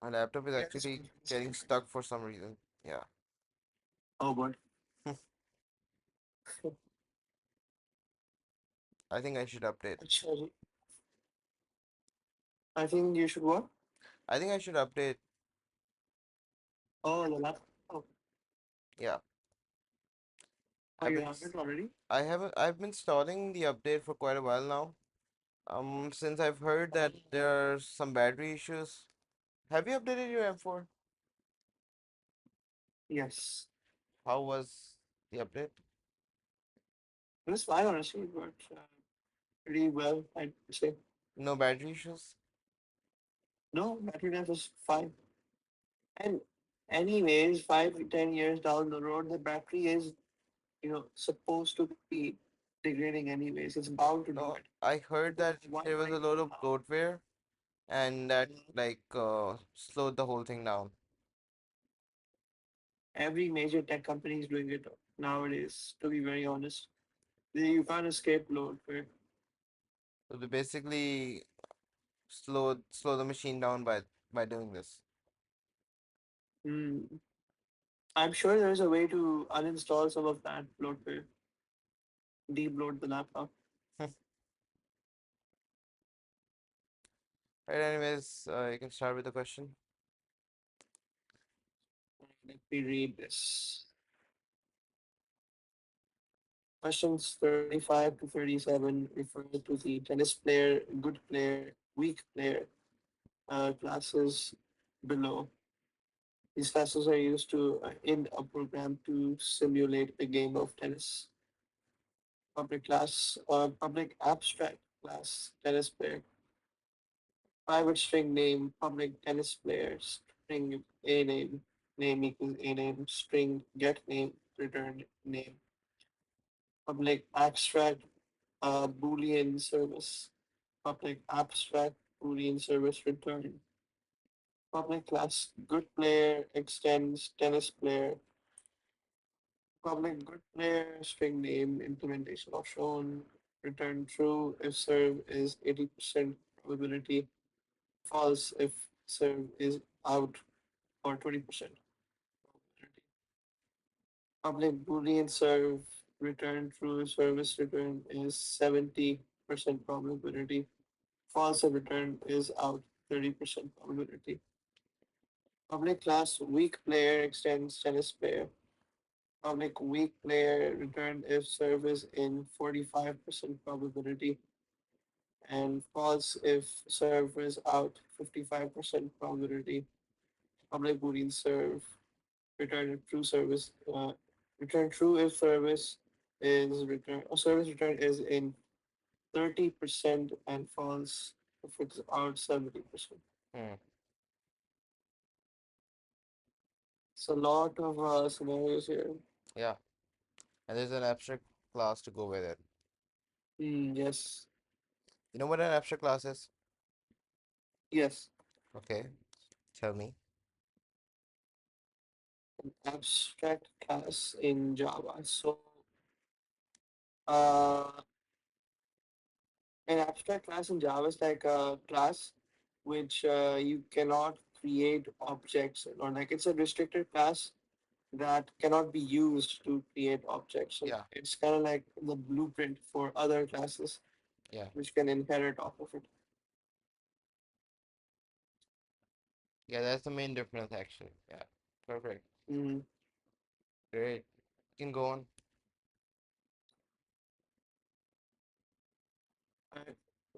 My laptop is Yeah, this actually contains getting different. stuck for some reason. Yeah. Oh, but I think I should update. actually, I think you should what? I think I should update. Oh, the laptop. Oh, Yeah. I've you been have it already? I've been stalling the update for quite a while now. Since I've heard that there are some battery issues. Have you updated your M4? Yes. How was the update? It was fine, honestly. It worked pretty well, I'd say. No battery issues? No, battery life was fine. And anyways, 5 to 10 years down the road, the battery is, supposed to be degrading anyways. It's bound to do No, it. I heard Because that why there was right a lot of now? bloatware and that Mhm. slowed the whole thing down. Every major tech company is doing it nowadays, to be very honest. You can't escape load. Right? So they basically slow the machine down by doing this. Hmm. I'm sure there's a way to uninstall some of that bloatware, de-bloat the laptop. Right, anyways, you can start with the question. Let me read this. Questions 35 to 37 refer to the tennis player, good player, weak player classes below. These classes are used to in a program to simulate a game of tennis. Public abstract class, tennis player. Private string name, public tennis player, string a name, name equals a name, string get name, return name. Public abstract Boolean service. Public abstract Boolean service return. Public class good player extends tennis player. Public good player string name implementation of shown. Return true if serve is 80% probability. False if serve is out or 20% probability. Public Boolean serve return true if service return is 70% probability. False if return is out 30% probability. Public class weak player extends tennis player. Public weak player return if serve is in 45% probability. And false if serve is out 55% probability. Public Boolean serve return if true service return true if service return is in 30% and false if it's out 70%. Hmm. It's a lot of scenarios here. Yeah, and there's an abstract class to go with it. Yes, You know what an abstract class is? yes. Okay, tell me. An abstract class in Java. So, uh, an abstract class in Java is like a class which you cannot create objects or like it's a restricted class that cannot be used to create objects. So Yeah, it's kind of like the blueprint for other classes yeah, which can inherit off of it. yeah. That's the main difference, actually. Yeah, perfect. Mm. Great. You can go on.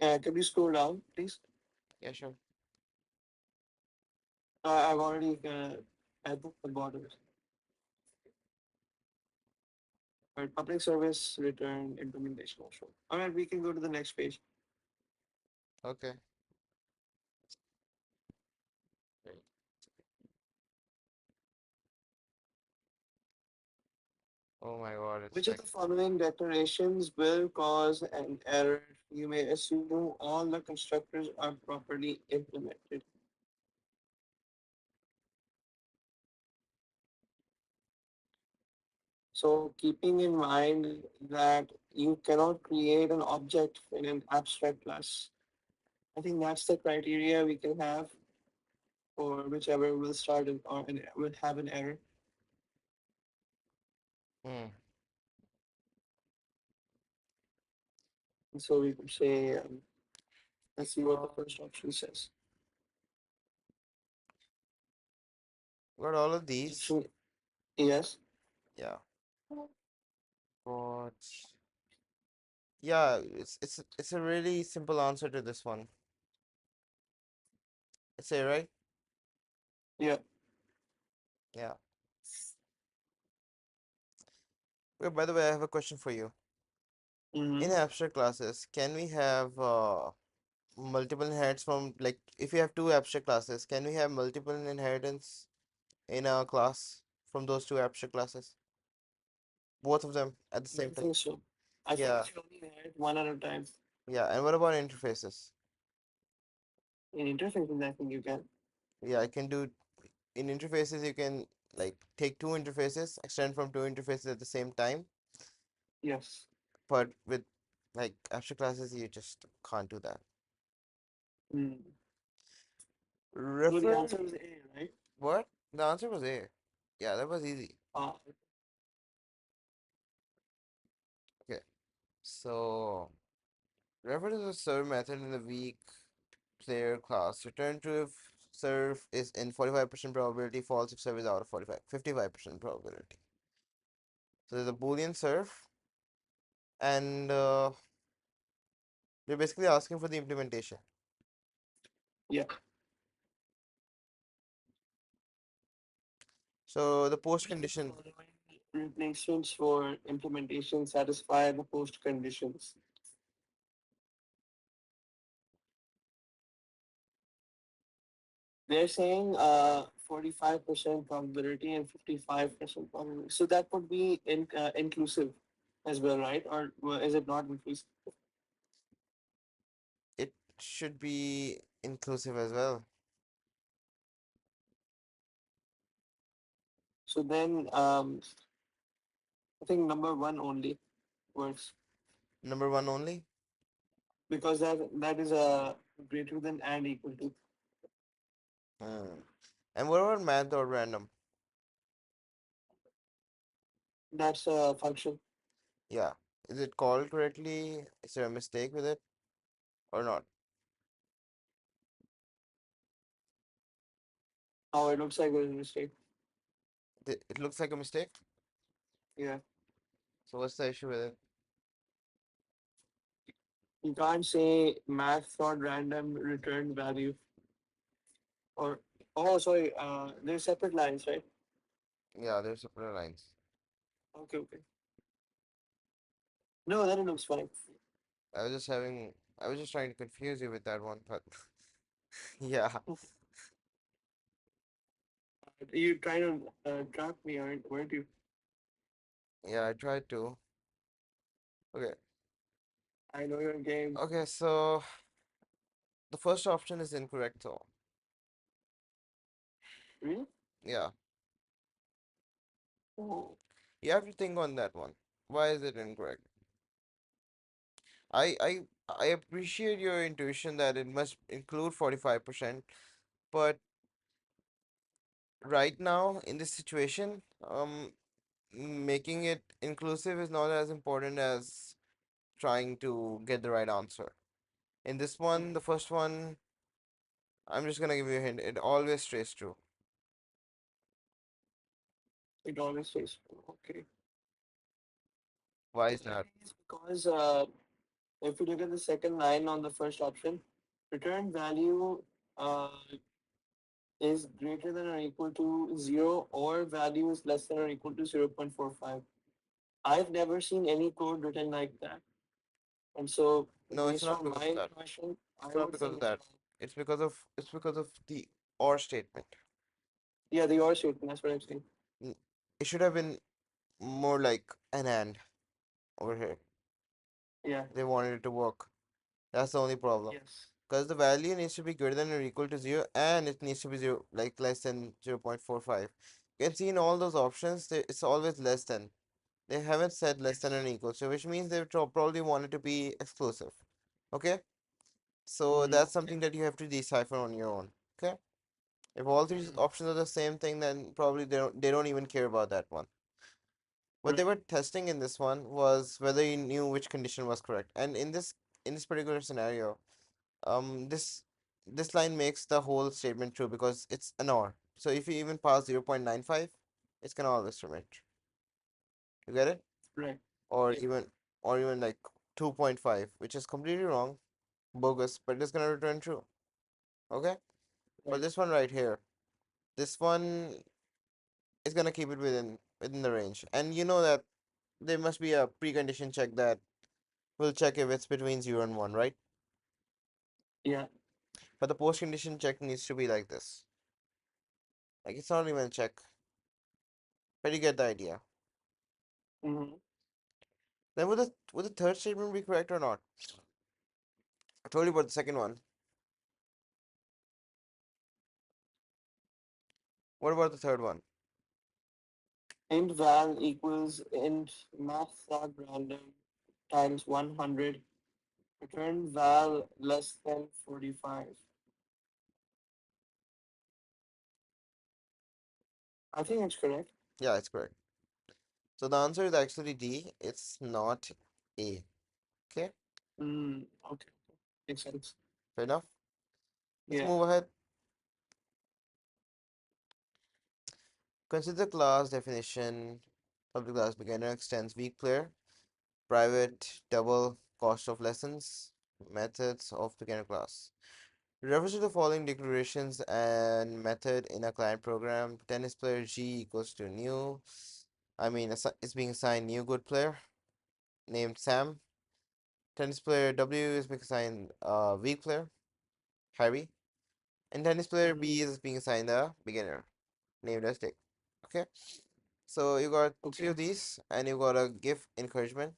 Can you scroll down, please? Yeah, sure. I've already at the bottom. Right, public service return implementation also. All right, we can go to the next page. Okay. Great. Oh my God, it's Which of like the following declarations will cause an error? You may assume all the constructors are properly implemented. So keeping in mind that you cannot create an object in an abstract class. I think that's the criteria we can have for whichever will start or will have an error. Hmm. And so we could say, let's see what the first option says. Got all of these. Option yes. Yeah. But yeah, it's a really simple answer to this one. It's A, right? Yeah. Yeah. Well, by the way, I have a question for you. Mm-hmm. In abstract classes, can we have multiple inheritance from, like, if we have two abstract classes, can we have multiple inheritance in a class from those two abstract classes? Both of them at the I same don't time? think so. I think we Yeah, should only inherit one at a time. yeah. And what about interfaces? In interfaces, I think you can. Yeah, I can do in interfaces, you can like take two interfaces, extend from two interfaces at the same time, Yes. but with like abstract classes, you just can't do that. Mm. So the Refer answer is A, right? what? The answer was A. Yeah, that was easy. Uh, Okay, so refer to the serve method in the weak player class. Return true if serve is in 45% probability, false if serve is out of 55% probability. So there's a Boolean serve, and we're basically asking for the implementation. yeah. So the post Which of the condition, following replacements for implementation satisfy the post conditions? They're saying 45% probability and 55% probability. So that would be inclusive as well, right? Or is it not inclusive? it should be inclusive as well. So then I think number one only works Number one only. because that is greater than and equal to. Hmm. And what about math or random? That's a function. Yeah. Is it called correctly? Is there a mistake with it or not? Oh, it looks like there's a mistake. It looks like a mistake. Yeah. So what's the issue with it? You can't say math dot random return value or oh sorry, they're separate lines, right? Yeah, there's separate lines. Okay, okay. No, then it looks fine. I was just trying to confuse you with that one, but yeah, You trying to trap me, weren't you? yeah, I tried to. Okay, I know your game. okay, so the first option is incorrect, though. Really? Yeah, Oh, you have to think on that one. Why is it incorrect? I I I appreciate your intuition that it must include 45%, but right now in this situation, making it inclusive is not as important as trying to get the right answer. In this one, the first one, I'm just gonna give you a hint. It always stays true. it always says okay. Why is I that? think it's because if you look at the second line on the first option, return value uh, is greater than or equal to 0 or value is less than or equal to 0.45. I've never seen any code written like that. And so, No, it's based not on because my of that. intuition, I It's not would because of think, that. It's because of the or statement. yeah, the or statement, that's what I'm saying. N- It should have been more like an and over here. Yeah, They wanted it to work. That's the only problem. yes. Because the value needs to be greater than or equal to 0 and it needs to be 0 like less than 0.45. You can see in all those options it's always less than. They haven't said less than or Yes. equal, so which means they probably want it to be exclusive. Okay? So Mm, that's something that you have to decipher on your own. Okay? If all three Mm, options are the same thing, then probably they don't even care about that one. What they right. were testing in this one was whether you knew which condition was correct. And in this particular scenario, this line makes the whole statement true because it's an or. So if you even pass 0.95, it's gonna always remain true. You get it? Right. Or Yeah. even like 2.5, which is completely wrong, bogus, but it's gonna return true. Okay? But Right. this one right here, this one is gonna keep it within the range. And you know that there must be a precondition check that will check if it's between 0 and 1, right? Yeah. But the post condition check needs to be like this. Like it's not even a check, but you get the idea. Mm-hmm. Then would the third statement be correct or not? I told you about the second one. What about the third one? Int val equals int math random times 100. Return val less than 45. I think it's correct. Yeah, it's correct. So the answer is actually D. It's not A. Okay, Mm, okay. Makes sense. fair enough. Let's Yeah. move ahead. Consider class definition. Public class beginner extends weak player. Private double cost of lessons. Methods of beginner class. Refers to the following declarations and method in a client program. Tennis player G equals to new. It's being assigned new good player named Sam. Tennis player W is being assigned weak player, Harry. And tennis player Mm-hmm. B is being assigned a beginner named as Dick. Okay, so you got three Okay. of these, and you got a give encouragement.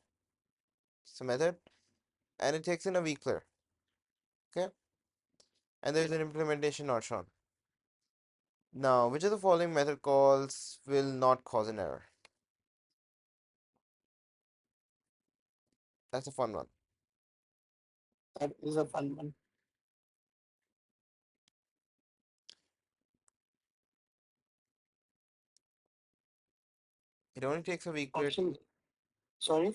It's a method, and it takes in a weak player. Okay, and there's Yeah. an implementation not shown. Now, which of the following method calls will not cause an error? That's a fun one. That is a fun one. It only takes a weak player. Option. Sorry.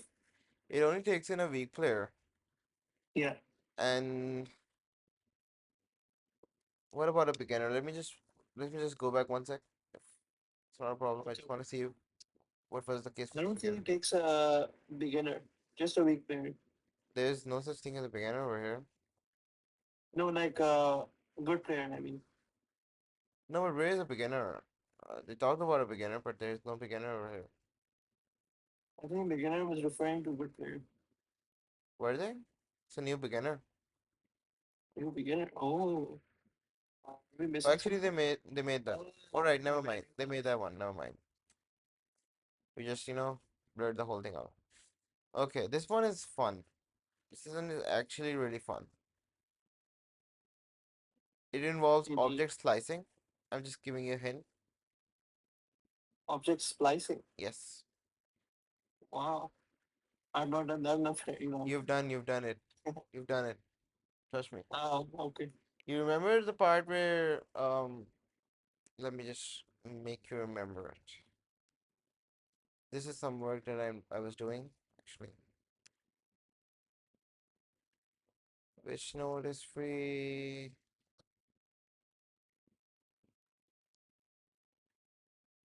It only takes in a weak player. Yeah. And what about a beginner? Let me just go back one sec. It's not a problem. I Okay. just want Okay. to see what was the case I for the don't think beginner. it takes a beginner. Just a weak player. There's no such thing as a beginner over here. No, like a good player. I mean, No, but where is a beginner? They talked about a beginner, but there's no beginner over here. I think beginner was referring to good player. Were they? It's a new beginner. You beginner. Oh, are we Oh, missing actually, something? they made that. All Oh, right, my never bad. mind. They made that one. Never mind. We just blurred the whole thing out. Okay, this one is fun. This isn't actually really fun. It involves Indeed. object slicing. I'm just giving you a hint. Object splicing. Yes, Wow. I've not done that in a very long you've done it. time. You've done it. Trust me. Okay. You remember the part where let me just make you remember it. This is some work that I was doing actually. Which node is free?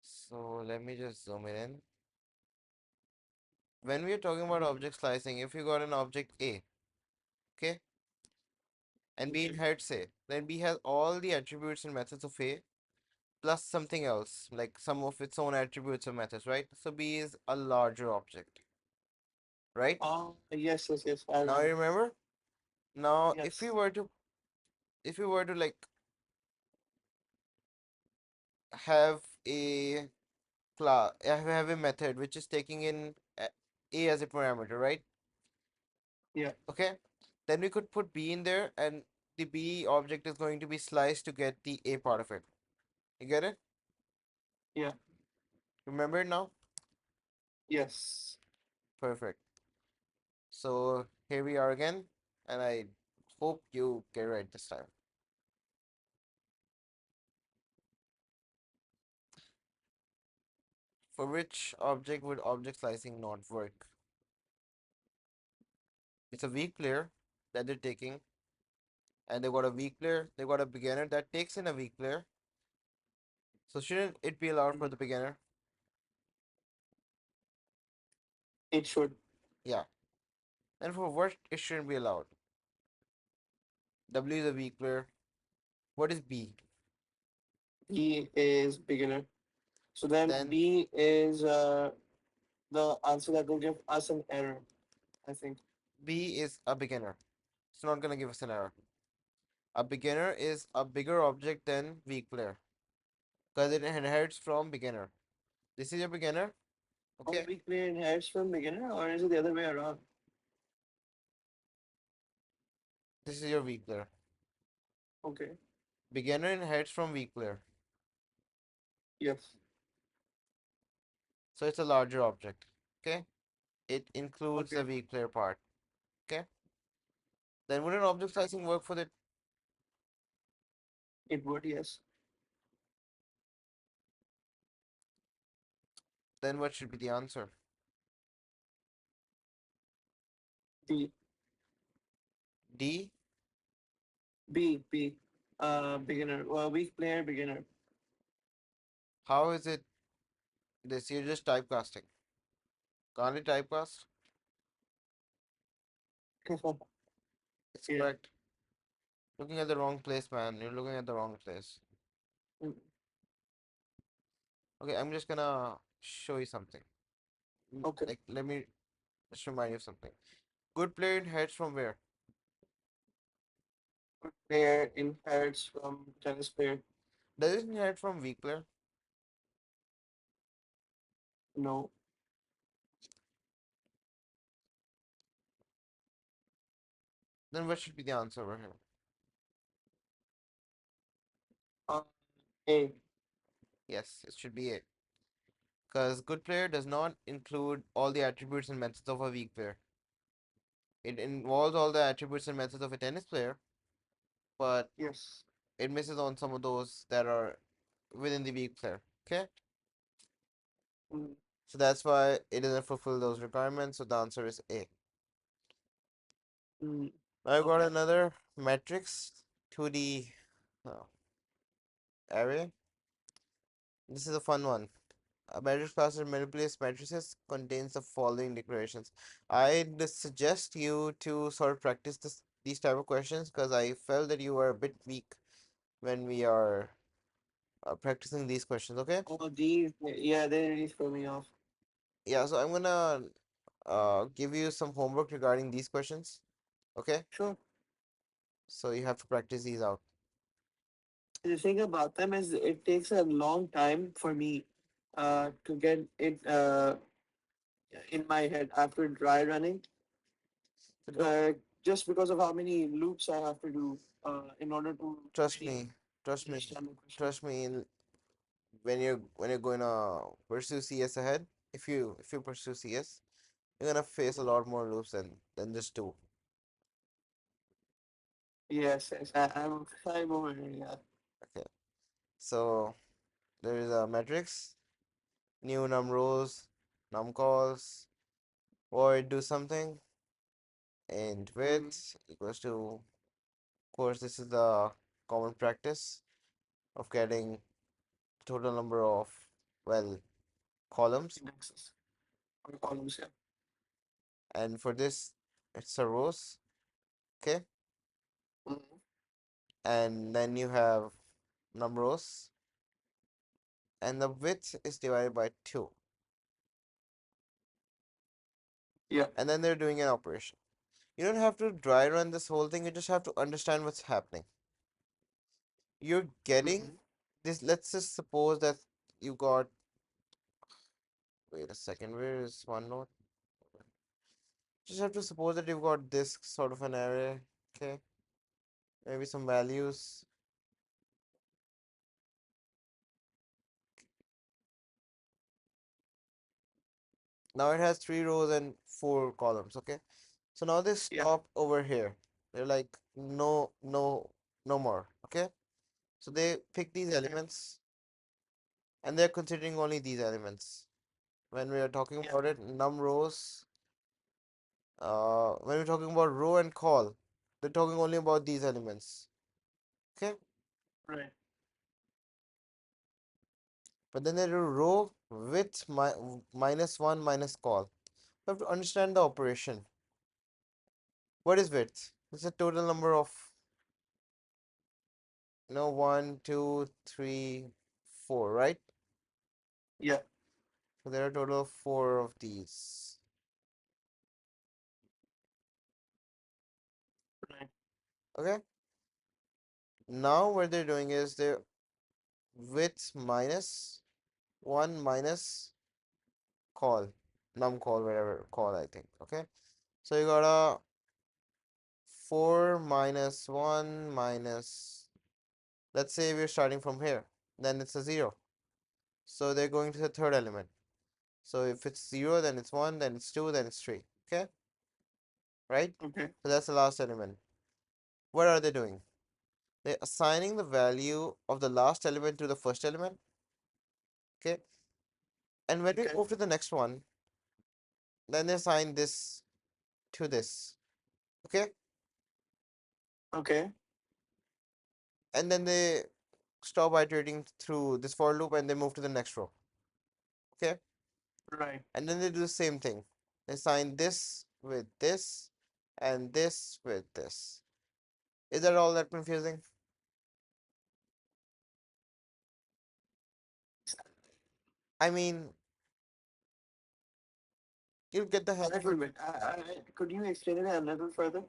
So let me just zoom it in. When we are talking about Mhm. object slicing, if you got an object A, okay, and B Okay. inherits A, then B has all the attributes and methods of A plus something else, like some of its own attributes or methods, right? So B is a larger object, right? Yes, yes, yes. I Now remember. you remember? Now Yes. if you were to like have a class have a method which is taking in A as a parameter, right? Yeah. Okay, then we could put B in there, and the B object is going to be sliced to get the A part of it. You get it? Yeah. Remember it now? Yes. Perfect. So here we are again, and I hope you get it right this time. For which object would object slicing not work? It's a weak player that they're taking, and they got a weak player, they got a beginner that takes in a weak player. So shouldn't it be allowed for Mm. the beginner? It should. Yeah. And for what it shouldn't be allowed? W is a weak player. What is B? B is beginner. So then Then B is the answer that will give us an error, I think. B is a beginner. It's not gonna give us an error. A beginner is a bigger object than weak player because it inherits from beginner. This is your beginner. All Okay. weak player inherits from beginner, or is it the other way around? This is your weak player. Okay. Beginner inherits from weak player. Yes. So it's a larger object. Okay. It includes the Okay. weak player part. Okay. Then wouldn't object slicing work for the? It would, yes. Then what should be the answer? B. D. B. Beginner. Weak player, beginner. How is it this? You're just typecasting. Can't it typecast? It's Yeah. correct. Looking at the wrong place, man. You're looking at the wrong place. Mm. Okay, I'm just gonna show you something. Okay. Like, let me just remind you of something. Good player inherits from where? Good player inherits from tennis player. Does it inherit from weak player? No. Then what should be the answer over here? Uh, A. Yes, it should be it. Because good player does not include all the attributes and methods of a weak player. It involves all the attributes and methods of a tennis player, but Yes. it misses on some of those that are within the weak player. Okay? Mm. So that's why it doesn't fulfill those requirements. So the answer is A. Mm. Now I've got Okay. another matrix 2D uh, array. This is a fun one. A matrix class that manipulates matrices contains the following declarations. I'd suggest you to sort of practice these type of questions because I felt that you were a bit weak when we are practicing these questions. Okay? Oh, these. Yeah, they really throw me off. Yeah. So I'm gonna give you some homework regarding these questions. Okay? Sure. So you have to practice these out. The thing about them is it takes a long time for me to get it in my head after dry running, So don't uh, just because of how many loops I have to do in order to trust really me. Trust me. understand the question. Trust me. When you're going to pursue CS ahead, if you pursue CS, you're gonna face a lot more loops than just two. Yes, yes, I'm over here. Yeah. Okay. So there is a matrix, new num rows, num calls, void do something, and Mm-hmm. width equals to, of course, this is the common practice of getting total number of, well, columns. Indexes or columns. Yeah. And for this, it's a rows, okay? Mm-hmm. And then you have num rows, and the width is divided by 2. Yeah. And then they're doing an operation. You don't have to dry run this whole thing, you just have to understand what's happening. You're getting Mm-hmm. this. Let's just suppose that you got, wait a second, where is OneNote? Just have to suppose that you've got this sort of an array, okay? Maybe some values. Now it has 3 rows and 4 columns, okay? So now they Yeah. stop over here. They're like, no, no, no more, okay? So they pick these Okay. elements and they're considering only these elements. when we are talking Yeah. about it, num rows, when we're talking about row and call, they're talking only about these elements. Okay, Right. but then there is row with minus one minus call. You have to understand the operation. What is width? It's a total number of, one, two, three, four, right? Yeah. So there are a total of four of these. Right. Okay. Now what they're doing is they're width minus one minus call, num call, whatever call I think. Okay. So you got a 4 minus 1 minus, let's say we're starting from here, then it's a 0. So they're going to the third element. So if it's 0, then it's 1, then it's 2, then it's 3. Okay, right? Okay. So that's the last element. What are they doing? They're assigning the value of the last element to the first element. Okay, and when we Okay. move to the next one, then they assign this to this. Okay, Okay. and then they stop iterating through this for loop and they move to the next row. Okay, Right. and then they do the same thing. They assign this with this and this with this. Is that all that confusing? I mean, you'll get the A hang of little it. bit. Could you explain it a little further?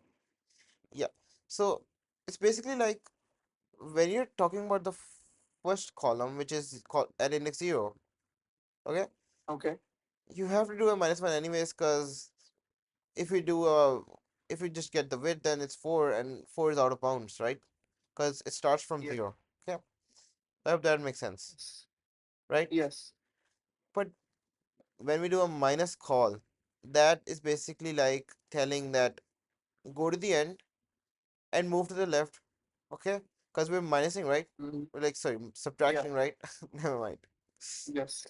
Yeah. So it's basically like when you're talking about the first column, which is called at index 0, okay, Okay. you have to do a minus 1 anyways, because if we do a if we just get the width, then it's 4 and 4 is out of bounds, right? Because it starts from Yeah. 0. Okay, I hope that makes sense, Yes. right? Yes. But when we do a minus call, that is basically like telling that go to the end and move to the left, okay? Because we're minusing, right? Mhm. We're like, sorry, Yeah. subtracting, right? Never mind. Yes.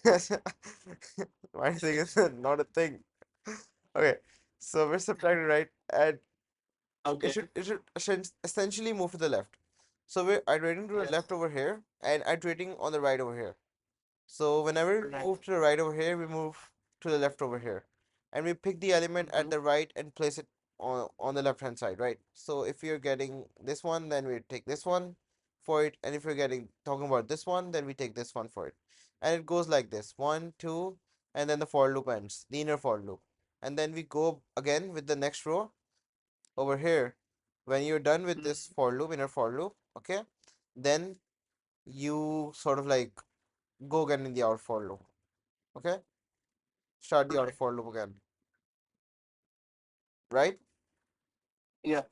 Minusing is not a thing. Okay, so we're subtracting, right? And it Okay. should it should essentially move to the left. So we're iterating to the Yes. left over here and iterating on the right over here. So whenever we Right. move to the right over here, we move to the left over here. And we pick the element at Mm-hmm. the right and place it on the left hand side, right? So if you're getting this one, then we take this one for it. And if you're getting talking about this one, then we take this one for it. And it goes like this. One, two, and then the for loop ends, the inner for loop. And then we go again with the next row over here. When you're done with this Mm-hmm. for loop, inner for loop, okay, then you sort of like go again in the outer for loop. Okay, start the outer Right. for loop again, right? Yeah.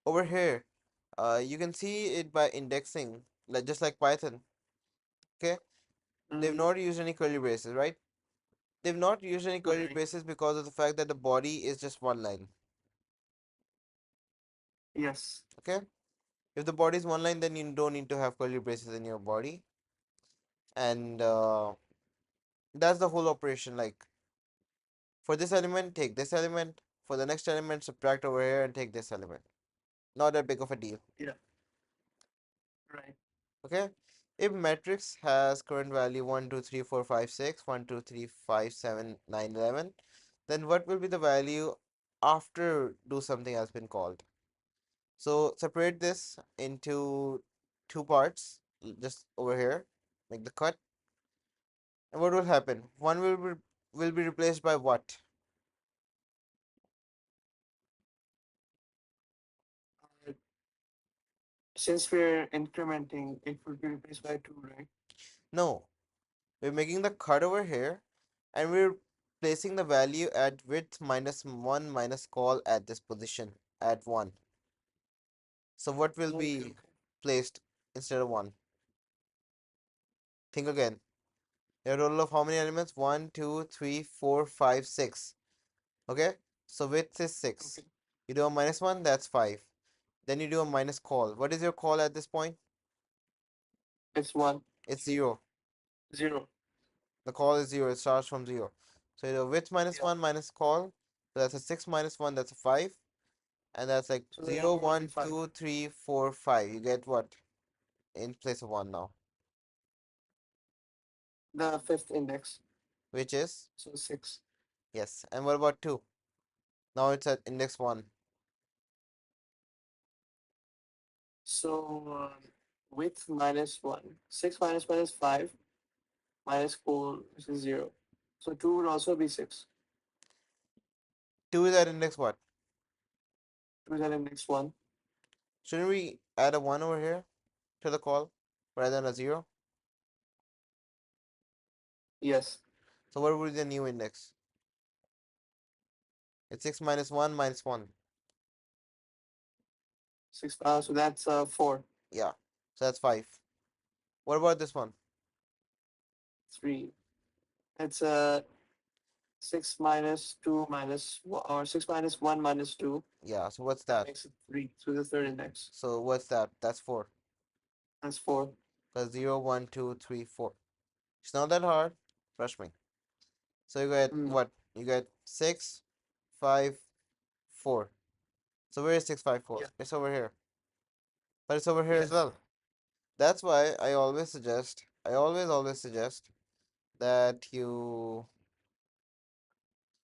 Over here, you can see it by indexing, like just like Python. Okay, they've Mm-hmm. not used any curly braces, right? They've not used any curly Right. braces because of the fact that the body is just one line. Yes. Okay, if the body is one line, then you don't need to have curly braces in your body, and that's the whole operation. Like for this element, take this element. For the next element, subtract over here and take this element. Not that big of a deal. Yeah. Right. Okay, if matrix has current value 1 2 3 4 5 6 1 2 3 5 7 9 11, then what will be the value after do something has been called? So separate this into two parts, just over here, make the cut, and what will happen? One will be replaced by what? Uh, since we're incrementing, it would be replaced by two, right? No, we're making the cut over here, and we're placing the value at width minus 1 minus call at this position at 1. So what will Okay. be Okay. placed instead of 1? Think again. A total of how many elements? One, 2, 3, 4, 5, 6. Okay? So width is 6. Okay. You do a minus 1, that's 5. Then you do a minus call. What is your call at this point? It's one, It's 0. zero. The call is 0, it starts from 0. So you know width minus Yeah. 1 minus call. So that's a 6 minus 1, that's a 5. And that's like So the 0, number would be 1, 5. 2, 3, 4, 5. You get what in place of 1 now, The fifth index. which is, So 6. yes. And what about 2? Now it's at index 1. So width minus 1. 6 minus 1 is 5. Minus 4, which is 0. So 2 would also be 6. 2 is at index what? 2 is at index 1. Shouldn't we add a 1 over here to the call rather than a 0? Yes. So what would be the new index? It's 6 minus 1 minus 1. 6. So that's 4. Yeah. So that's 5. What about this one? 3. It's 6 minus 2 minus 1, or 6 minus 1 minus 2. Yeah. So what's That that? makes it 3. So the third index. So what's that? That's 4. That's 4. Because 0, 1, 2, 3, 4. It's not that hard. Trust me. So you get Mm. what? You get 6, 5, 4. So where is 6, 5, 4? Yeah. It's over here. But it's over here as Yes. well. That's why I always suggest that you,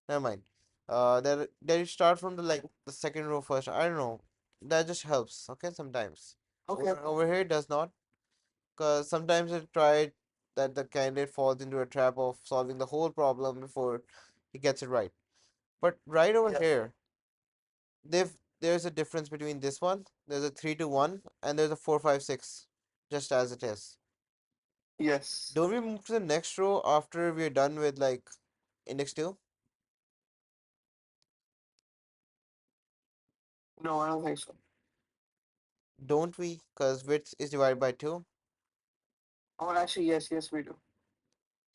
never mind. That you start from the like the second row first. I don't know. That just helps. Okay, sometimes. Okay. Over here it does not, because sometimes I tried that the candidate falls into a trap of solving the whole problem before he gets it right. But right over Yeah. here, there's a difference between this one. There's a 3 to 1, and there's a 4, 5, 6, just as it is. Yes. Don't we move to the next row after we're done with like index 2? No, I don't think so. Don't we? Because width is divided by 2. Oh, actually, yes, yes, we do.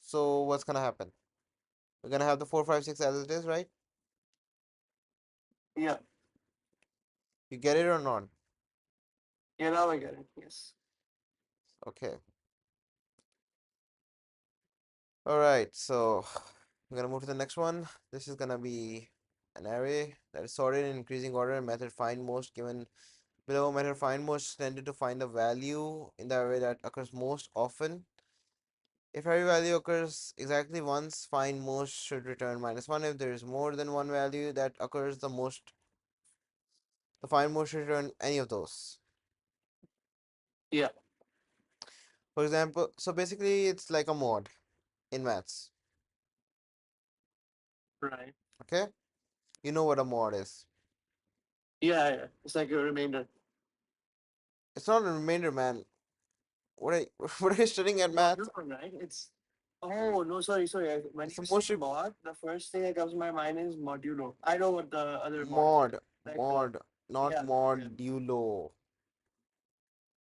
So what's gonna happen? We're gonna have the 4, 5, 6 as it is, right? Yeah. You get it or not? Yeah, now I get it. Yes. Okay. Alright, so we're gonna move to the next one. This is gonna be an array that is sorted in increasing order. Method find most given below. Method find most tended to find the value in the array that occurs most often. If every value occurs exactly once, find most should return -1. If there is more than one value that occurs the find most should return any of those. Yeah. For example, so basically it's like a mod in maths. Right. Okay? You know what a mod is. Yeah, yeah. It's like a remainder. It's not a remainder, man. What are you, what are you studying at math? Modulo, right? It's oh no, sorry, sorry. When It's you the say most mod, the first thing that comes to my mind is modulo. I know what the other mod is mod, like. mod, not Yeah, yeah. modulo.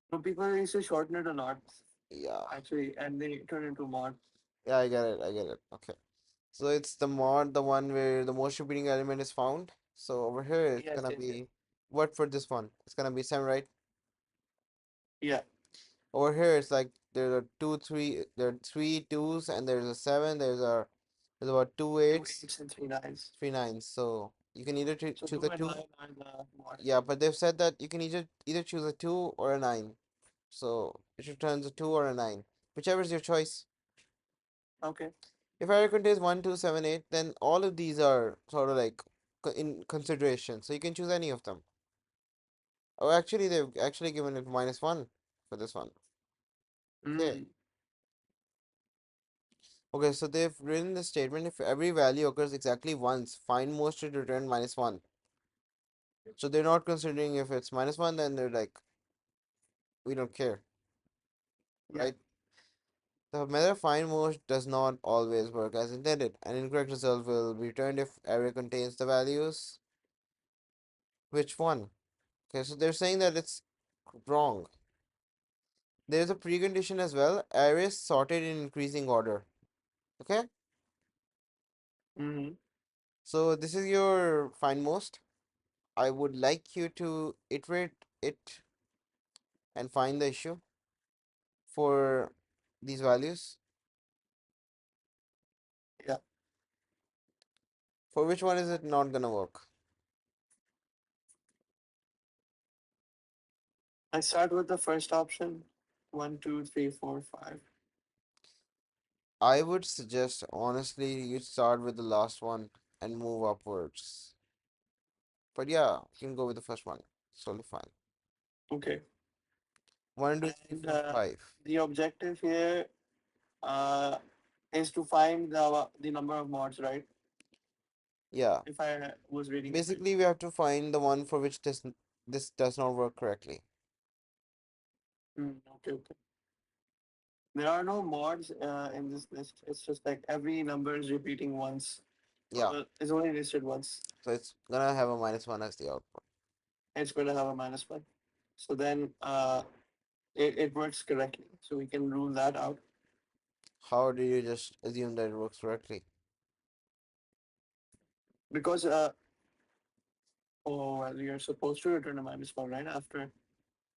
So people used to shorten it a lot, Yeah, actually, and they turn into mod. yeah, I get it, I get it. Okay. So it's the mod, the one where the most repeating element is found. So over here it's Yes, gonna yes, yes. be what for this one? It's gonna be 7, right? Yeah. Over here it's like there's a two, three, there are three twos and there's a 7, there's about two Two eights, eights and three nines. three nines. So you can either So choose 2 a and 2. 9 are the mod. Yeah, but they've said that you can either choose a 2 or a 9. So it returns a 2 or a 9. Whichever is your choice. Okay. If array contains 1, 2, 7, 8, then all of these are sort of like in consideration. So you can choose any of them. Oh, actually, they've actually given it -1 for this one. Okay. Mm. Okay, so they've written the statement if every value occurs exactly once, find most should return -1. So they're not considering if it's -1, then they're like, we don't care, Yeah. right? The method find most does not always work as intended. An incorrect result will be returned if array contains the values. Which one? Okay, so they're saying that it's wrong. There's a precondition as well. Arrays sorted in increasing order. Okay, Mm-hmm. so this is your find most. I would like you to iterate it and find the issue for these values. For which one is it not gonna work? I start with the first option. One, two, three, four, five. I would suggest honestly you start with the last one and move upwards. But yeah, you can go with the first one. It's totally fine. Okay. One, two, three, And four, five. the objective here uh, is to find the number of mods, right? Yeah. If I was reading it right. Basically, we have to find the one for which this does not work correctly. Okay, okay. There are no mods in this list. It's just like every number is repeating once. Yeah. Well, it's only listed once. So it's gonna have a -1 as the output. It's going to have a -1. So then it works correctly. So we can rule that out How do you just assume that it works correctly? because oh well, you're supposed to return a -1 right after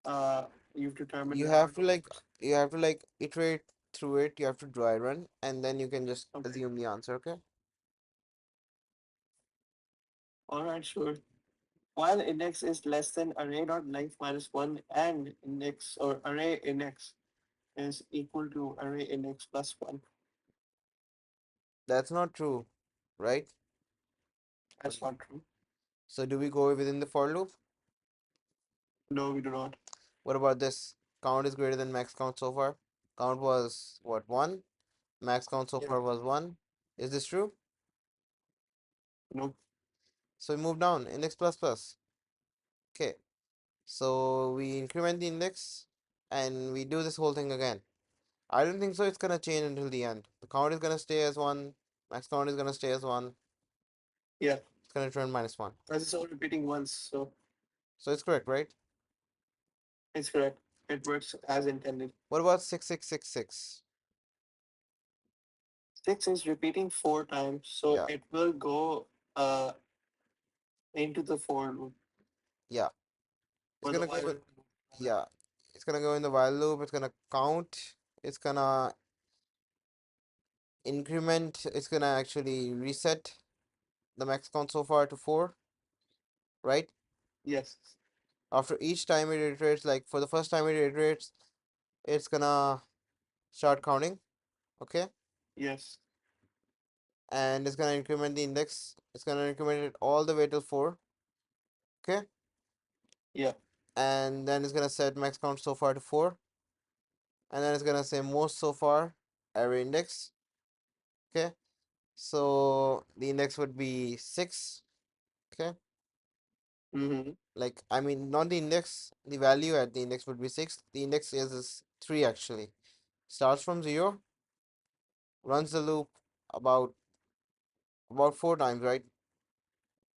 uh you've determined You there are have to no like mods. you have to like iterate through it. You have to dry run, and then you can just Okay. assume the answer. Okay. All right, sure. While index is less than array dot length -1 and index or array index is equal to array index plus 1. That's not true, right? What do That's you not think? true. So do we go within the for loop? No, we do not. What about this? Count is greater than max count so far. Count was what, 1? Max count so Yeah. far was 1. Is this true? No. So we move down. Index plus plus. Okay. So we increment the index and we do this whole thing again. I don't think so it's gonna change until the end. The count is gonna stay as 1. Max count is gonna stay as 1. Yeah. It's gonna return -1. As it's all repeating once, so So it's correct, right? it's correct. It works as intended. What about 6666? 6 is repeating 4 times, so Yeah, it will go uh into the for loop yeah. It's or the gonna go while with, loop rather. yeah. It's gonna go in the while loop. It's gonna count. It's gonna increment. It's gonna actually reset the max count so far to 4, right? Yes. After each time it iterates, like for the first time it iterates, it's gonna start counting, okay? Yes. And it's gonna increment the index. It's gonna increment it all the way till 4, okay? Yeah. And then it's gonna set max count so far to 4, and then it's gonna say most so far array index, okay? So the index would be 6, okay? Mm-hmm. Like, I mean, not the index, the value at the index would be 6. The index is 3 actually. Starts from 0, runs the loop about 4 times, right?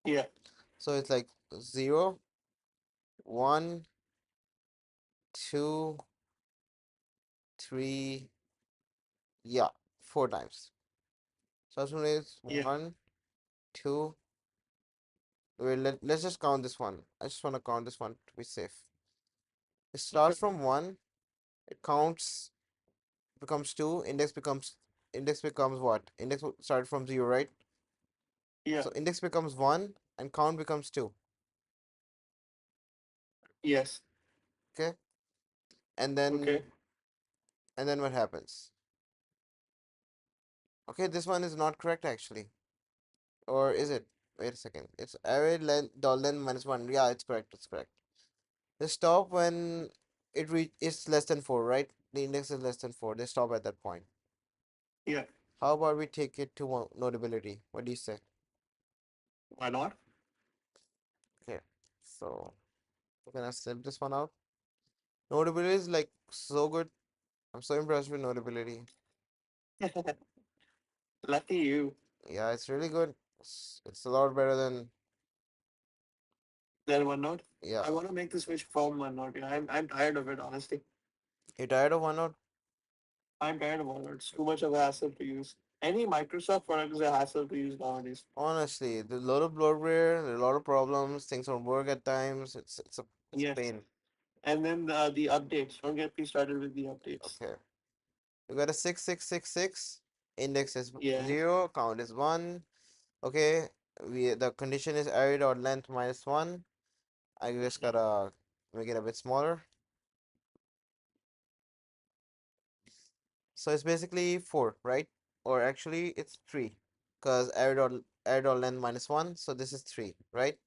Yeah. So it's like 0, 1, 2, 3, yeah, 4 times. So this one is Yeah. 1, 2. Wait, let's just count this one. I just want to count this one to be safe. It starts Okay. from 1, it counts, becomes 2, index becomes what? Started from 0, right? Yeah. So index becomes 1 and count becomes 2. Yes. Okay? And Okay. then what happens? Okay, this one is not correct actually. Or is it? Wait a second. It's array length $length -1. Yeah, it's correct. It's correct. They stop when it's less than 4, right? The index is less than 4. They stop at that point. Yeah. How about we take it to notability? What do you say? Why not? Okay. So we're gonna sip this one out. Notability is like so good. I'm so impressed with notability. Lucky you. Yeah, it's really good. It's a lot better than, Then OneNote. yeah. I want to make the switch from OneNote. Yeah, I'm tired of it, honestly. You tired of OneNote? I'm tired of OneNote. It's too much of a hassle to use. Any Microsoft product is a hassle to use nowadays. Honestly, there's a lot of bloatware, there's a lot of problems, things don't work at times. It's a Yes. pain. And then the updates. Don't get me started with the updates. Okay. You got a 6666, index is Yes. 0, count is 1. Okay. The condition is array dot length minus 1. I just gotta make it a bit smaller. So it's basically 4, right? Or actually it's 3, because array dot length minus 1, so this is 3, right?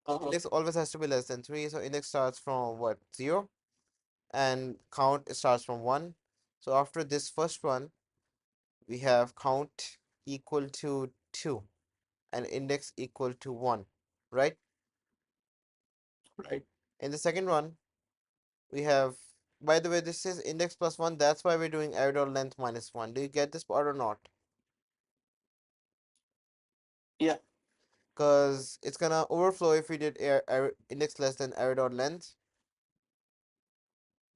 Uh-huh. Index always has to be less than 3, so index starts from what? 0, and count starts from 1. So after this first one, we have count equal to 2 and index equal to 1, right? Right. In the second one, we have, by the way, this is index plus 1, that's why we're doing array dot length minus 1. Do you get this part or not? Yeah. Because it's gonna overflow if we did index less than array dot length.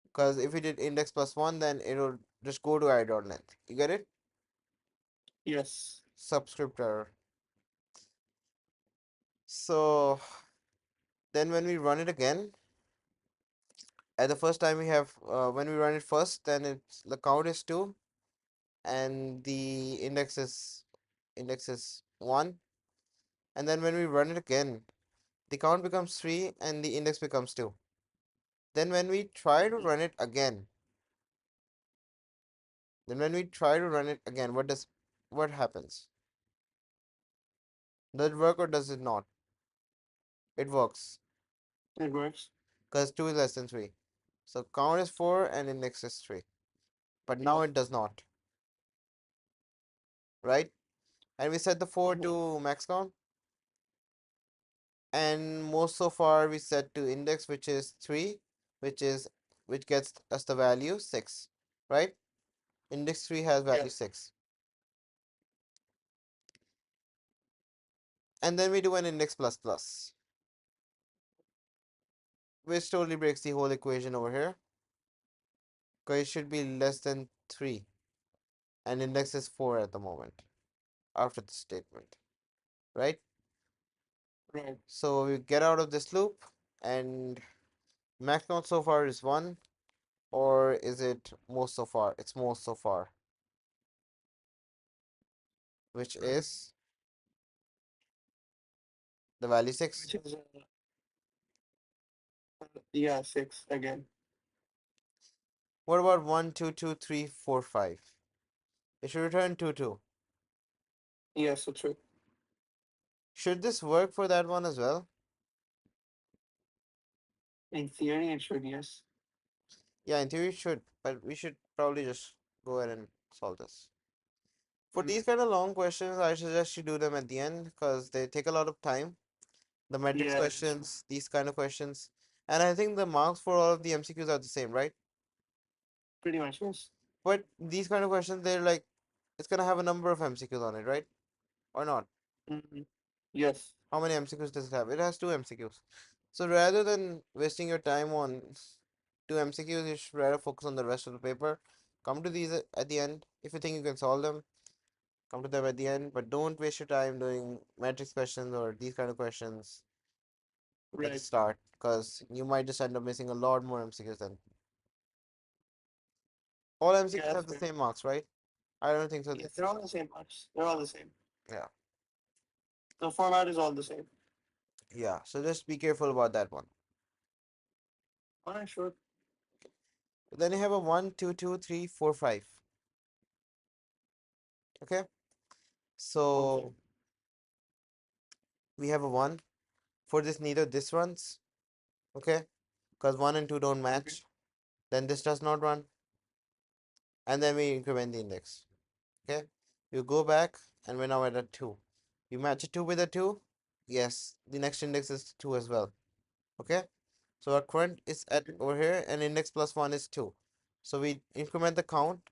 Because if we did index plus 1, then it'll just go to array dot length. You get it? Yes. Subscript error. So then when we run it again, at the first time we have, when we run it first, then it's the count is 2 and the index is 1. And then when we run it again, the count becomes 3 and the index becomes 2. Then when we try to Mhm. run it again, then when we try to run it again, what happens? Does it work or does it not? It works It works. because 2 is less than 3. So count is 4 and index is 3. But now Yeah. it does not, right? And we set the 4 Mhm. to max count. And most so far we set to index, which is 3, which is which gets us the value 6, right? Index 3 has Yeah. value 6. And then we do an index plus plus, which totally breaks the whole equation over here, because it should be less than 3 and index is 4 at the moment after the statement, right? Right. So we get out of this loop, and max count so far is 1, or is it most so far? It's most so far, which is the value 6. Which is yeah, 6 again. What about 1, 2, 2, 3, 4, 5? It should return 2, 2. Yes, so true. Should this work for that one as well? In theory, it should, yes. Yeah, in theory it should, but we should probably just go ahead and solve this. For Mm. these kind of long questions, I suggest you do them at the end because they take a lot of time. The metrics Yeah, that's true. questions, these kind of questions. And I think the marks for all of the MCQs are the same, right? Pretty much, yes. But these kind of questions, they're like, it's gonna have a number of MCQs on it, right? Or not? Mhm. Yes. How many MCQs does it have? It has two MCQs. So rather than wasting your time on two MCQs, you should rather focus on the rest of the paper. Come to these at the end. If you think you can solve them, come to them at the end. But don't waste your time doing matrix questions or these kind of questions at the Right. start, because you might just end up missing a lot more MCQs then. All Yeah, MCQs that's have the fair. same marks, right? I don't think so. Yes, they're all the same marks. They're all the same. Yeah. The format is all the same. Yeah. So just be careful about that one. Alright, sure. Then you have a 1, 2, 2, 3, 4, 5. Okay. Okay. So we have a 1. For this, neither this runs, okay? Because 1 and 2 don't Okay. match. Then this does not run. And then we increment the index, okay? You go back and we're now at a 2. You match a 2 with a 2. Yes, the next index is 2 as well, okay? So our current is at Okay. over here and index plus 1 is 2. So we increment the count,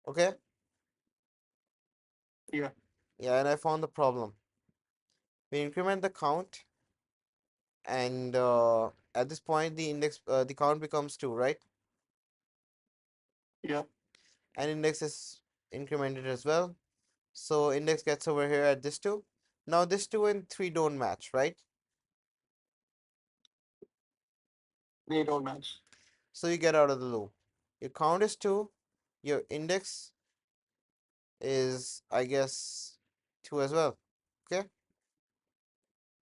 okay? Yeah. Yeah, and I found the problem. We increment the count, and at this point the count becomes 2, right? Yeah. And index is incremented as well. So index gets over here at this 2. Now this 2 and 3 don't match, right? They don't match. So you get out of the loop. Your count is 2. Your index is, I guess, 2 as well. Okay?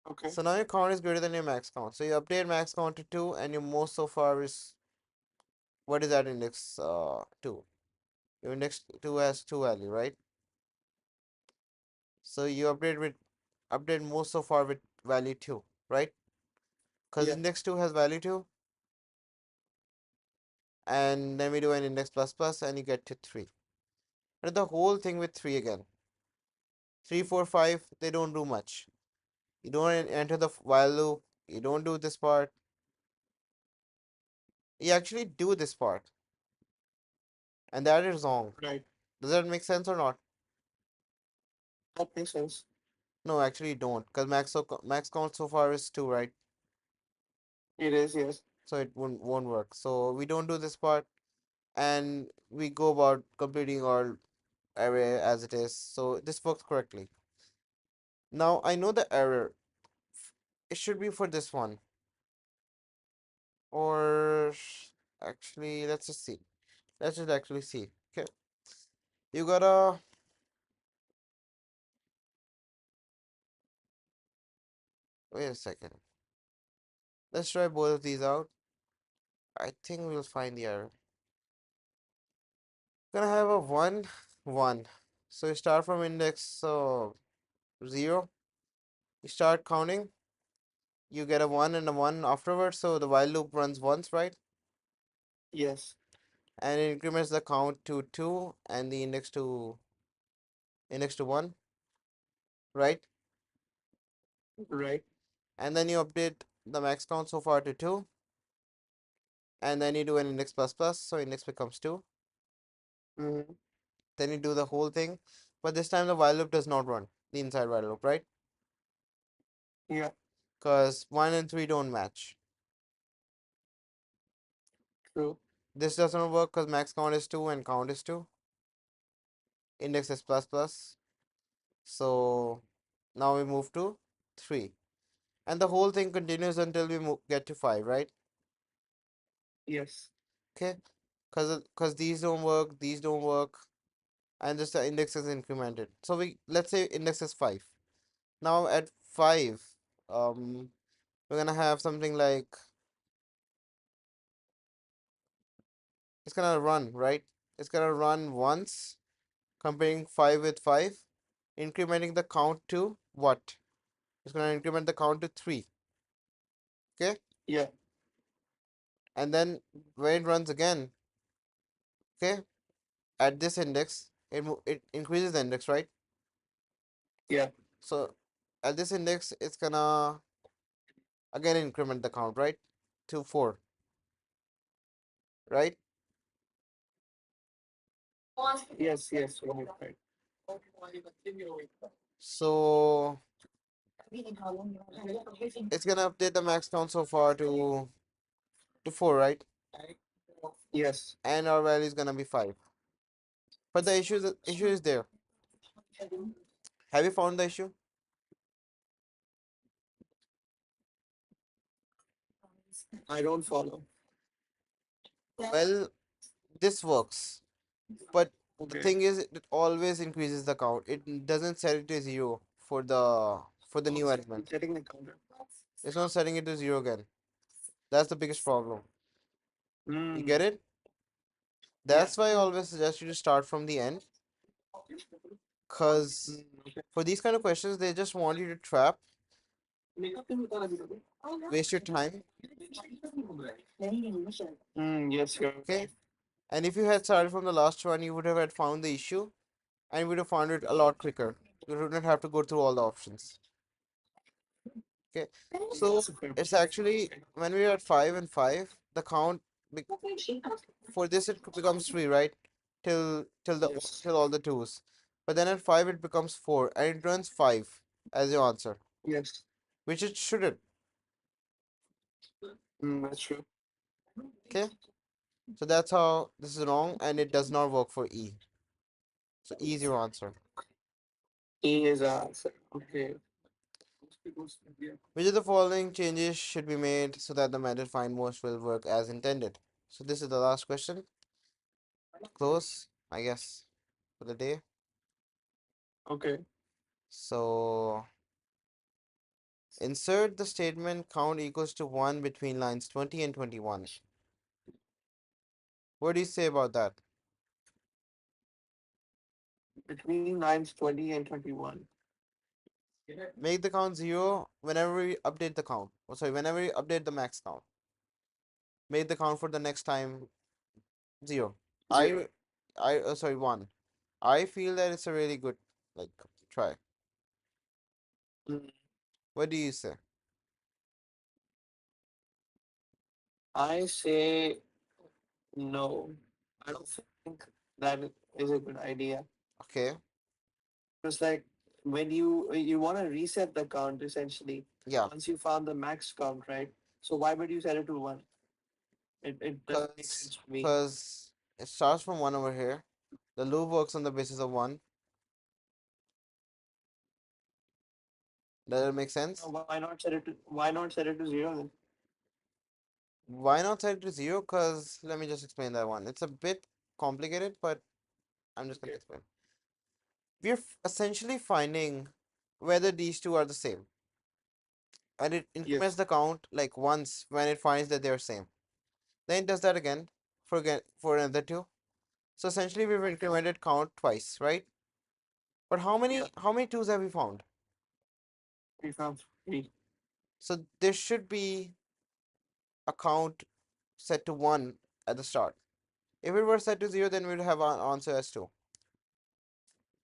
Okay. So now your count is greater than your max count. So you update max count to 2 and your most so far is, what is that index? 2. Your index 2 has 2 value, right? So you update most so far with value 2, right? Because Yeah. index 2 has value 2, and then we do an index plus plus and you get to 3. And the whole thing with 3 again. 3, 4, 5, they don't do much. You don't enter the while loop, you don't do this part. You actually do this part, and that is wrong. Right. Does that make sense or not? That makes sense. No, actually you don't, because max count so far is 2, right? It is, yes. So it won't work. So we don't do this part, and we go about completing our array as it is. So this works correctly. Now I know the error. It should be for this one. Or actually, let's just see. Let's just actually see. Okay. You gotta wait a second. Let's try both of these out. I think we'll find the error. Gonna have a 1, 1. So you start from index 0. You start counting. You get a 1 and a 1 afterwards. So the while loop runs once, right? Yes. And it increments the count to 2 and the index to 1, right? Right. And then you update the max count so far to 2, and then you do an index plus plus, so index becomes 2. Mm-hmm. Then you do the whole thing, but this time the while loop does not run the inside while loop, right? Yeah. Because 1 and 3 don't match. True. This doesn't work because max count is 2 and count is 2. Index is plus plus. So now we move to 3. And the whole thing continues until we get to 5, right? Yes. Okay. Because these don't work, and just the index is incremented. So we let's say index is 5. Now at 5, um, we're gonna have something like it's gonna run, right? It's gonna run once, comparing 5 with 5, incrementing the count to what? It's gonna increment the count to 3. Okay? Yeah. And then when it runs again, okay, at this index, it increases the index, right? Yeah. So at this index, it's gonna again increment the count, right? To 4, right? Yes. Yes. Right. Right. So it's gonna update the max count so far to 4, right? Yes. And our value is gonna be 5. But the issue is there. Have you found the issue? I don't follow. Well, this works, but the Okay. thing is, it always increases the count. It doesn't set it to 0 for the new I'm element. setting the counter. It's not setting it to 0 again. That's the biggest problem. You Mm. get it? Yeah. That's why I always suggest you to start from the end, cause Mm. Okay. for these kind of questions, they just want you to trap, waste your time. Yes, you're Okay? right. And if you had started from the last one, you would have had found the issue and would have found it a lot quicker. You would not have to go through all the options. Okay, so That's a fair it's point. actually when we are at 5 and 5, the count for this it becomes 3, right? Yes. Till all the twos. But then at 5 it becomes 4 and it runs 5 as your answer, Yes. which it shouldn't. That's true. Okay, so that's how this is wrong and it does not work for E. So E is your answer. E is our answer. Okay. Which of the following changes should be made so that the method find most will work as intended? So this is the last question. Close, I guess, for the day. Okay. So Insert the statement count equals to 1 between lines 20 and 21. What do you say about that? Between lines 20 and 21. Make the count 0 whenever we update the count. Oh, sorry, whenever we update the max count. Make the count for the next time 0. Zero. Sorry, 1. I feel that it's a really good, like, try. Mm, What do you say? I say no. I don't think that is a good idea. Okay, It's like when you want to reset the count essentially yeah, once you found the max count, right? So why would you set it to one? It doesn't make because sense to me. because it starts from 1 over here. The loop works on the basis of 1. Does that make sense? Why not set it to zero then? Why not set it to 0? Because let me just explain that one. It's a bit complicated, but I'm just gonna Okay. explain. We're essentially finding whether these two are the same, and it increments Yes. the count like once when it finds that they're same. Then it does that again for another two. So essentially, we've incremented count twice, right? But how Yeah. many twos have we found? We found three. So there should be a count set to 1 at the start. If it were set to 0, then we'd have an answer as 2.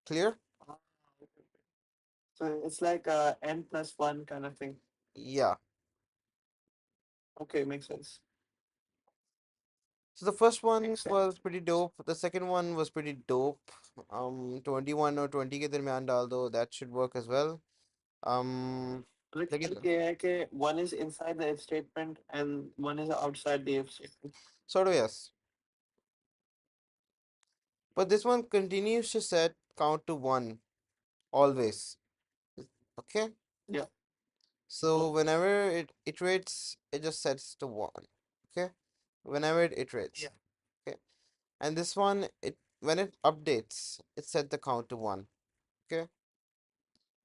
Clear? Ah, okay. So it's like n plus one kind of thing. Yeah. Okay, makes sense. So the first one Makes sense. was pretty dope. The second one was pretty dope. 21 or 20 के दरमियान डाल दो. That should work as well. Um, Like लेकिन okay, one is inside the if statement and one is outside the if statement. sort of yes. But this one continues to set count to 1 always. Okay? Yeah. So Okay. whenever it iterates, it just sets to 1. Okay? Whenever it iterates. Yeah. Okay? And this one, it when it updates, it set the count to 1. Okay?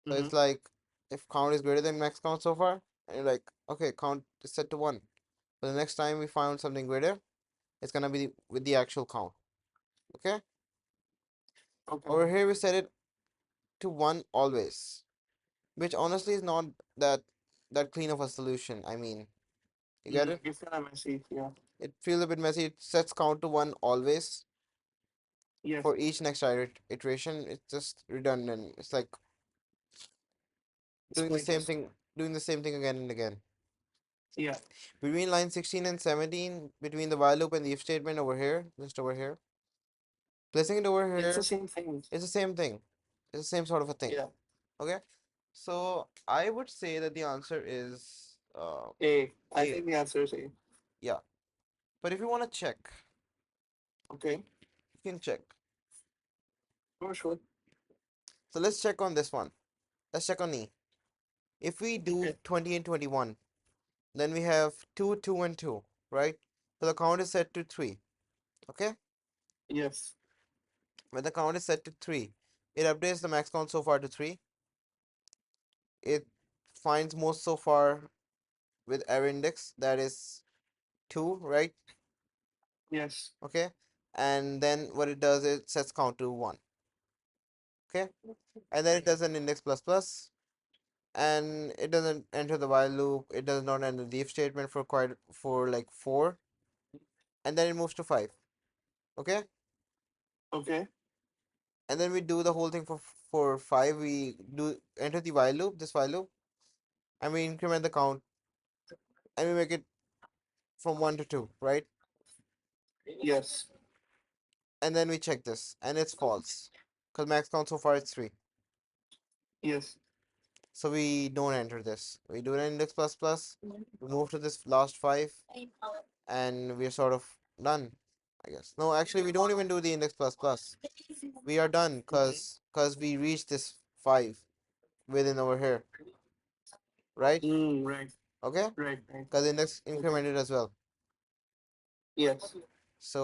So Mm-hmm. it's like if count is greater than max count so far, and you're like, okay, count is set to 1. But the next time we found something greater, it's gonna be with the actual count. Okay? Okay. Over here we set it to 1 always, which honestly is not that clean of a solution. I mean, you get Mm, it? it's kind of messy. Yeah. It feels a bit messy. It sets count to 1 always Yes. for each next iteration. It's just redundant. It's like It's doing the same pointless. thing, again and again. Yeah. Between line 16 and 17, between the while loop and the if statement over here, just over here, placing it over It's the here, same thing. it's the same thing. It's the same sort of a thing. Yeah. Okay? So I would say that the answer is A. I A. think the answer is A. Yeah. But if you want to check, Okay. you can check. For sure. So let's check on this one. Let's check on E. If we do Okay. 20 and 21, then we have 2, 2, and 2, right? So the count is set to 3. Okay? Yes. When the count is set to 3, it updates the max count so far to 3. It finds most so far with error index, that is 2, right? Yes. Okay? And then what it does, it sets count to 1. Okay? And then it does an index plus plus, and it doesn't enter the while loop. It does not enter the if statement for like 4, and then it moves to 5. Okay? Okay. And then we do the whole thing for 5. We do enter the while loop, this while loop, and we increment the count, and we make it from 1 to 2, right? Yes. And then we check this, and it's false because max count so far is 3. Yes. So we don't enter this. We do an index plus plus. We move to this last 5, and we're sort of done, I guess. No, actually, we don't even do the index plus plus. We are done Mm-hmm. because we reached this 5 within over here, right? Right. Okay, Right. Right. because index Okay. incremented as well. Yes. So